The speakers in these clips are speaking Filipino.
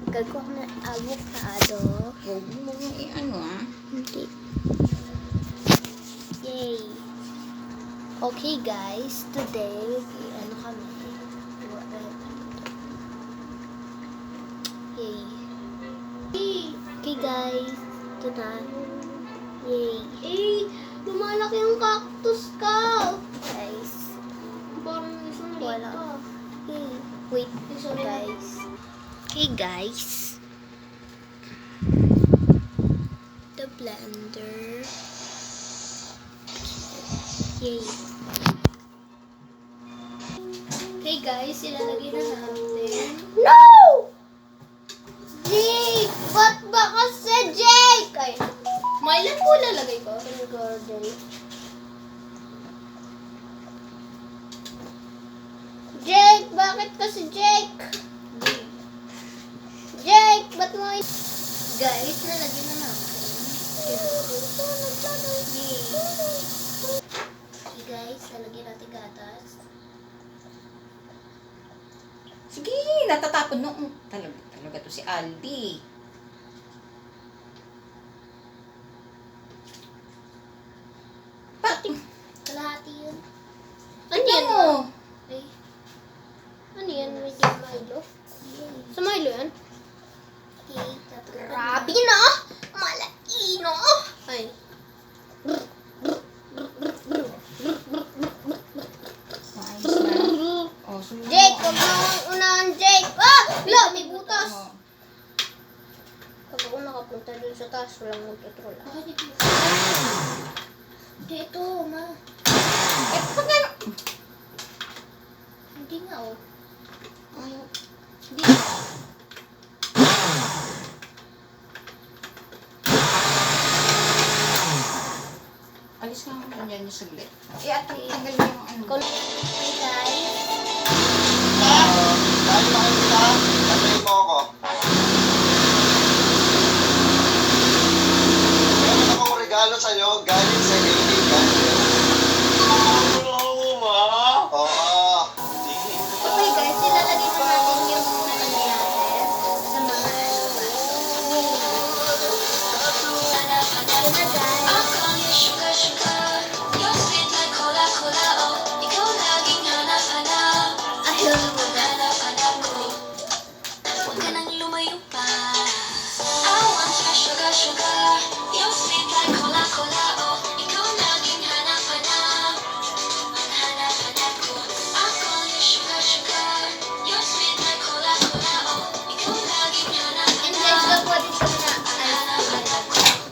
Gagawa ko ng avocado. Huwag mo ano Hindi. Yay! Okay guys, today, ano kami? Yay! Okay guys, ito na. Yay! Lumalaki yung cactus ka! Guys, Parang isang wala. ka. Yay! Wait, guys. Okay guys. The blender. Yay. Okay guys, ilalagay na natin. No! Jake! Ba't ba kasi Jake? Ay, mailan po lalagay ko? Garden. Jake! Bakit kasi Jake? Jake! Ba't mo guys, nalagyan na natin. Yay. Okay guys, nalagyan natin gatas. Sige, natatapon no. Talaga to si Aldi. Kalahati yun. Ano yan mo? Ay. Ano yan? Medyo Milo? Sa Milo yan? Okay. Grabe na! Malaki no! Ay. Maayos na. Oh, sunod Jake, mo. huwag mo akong unahan, Jake! Ah! Lo, may butas! Oh. Pag ako nakapunta dun sa taas, walang magtutrol. Dito, ma. Eh, pag ano? Hindi nga, oh. Ayaw. Hindi. Alis ka naman dyan yung saglit. Eh, at tanggal mo yung ano. Okay, guys. Dahil makikita, tantayin mo ako. Meron akong regalo sa'yo galing sa kaibigan. Oo. Okay, guys. Ilalagay na natin yung nangyayari sa mga ano ba. Ito na, guys. Ayaw mo na. And guys, gagawa din kami na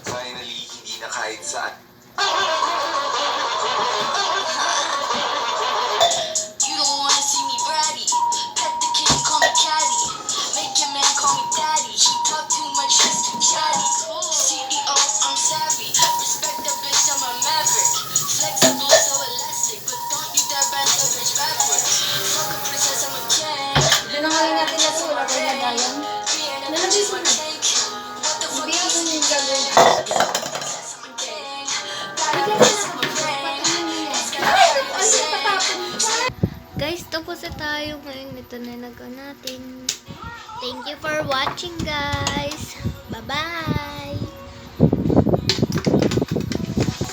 Finally, hindi na kahit saan. You don't wanna see me bratty. Pet the king, call me caddy. Make your man call me daddy. He talk too much, he's too chatty. CEO, I'm savvy. Respect the bitch, I'm a maverick. Flexible, so elastic, but don't need that band the bitch backward. Fuck a princess, I'm a king. Doon na ngayon natin na ito. Wala ko na dayan. Being a bitch is my take. What the fuck Hindi else? ako yung gagawin. I'm a gang. Got a bitch, I'm a brain. It's got a same. Guys, tapos na tayo ngayon. Ito na nagawa natin. Thank you for watching, guys. Bye-bye!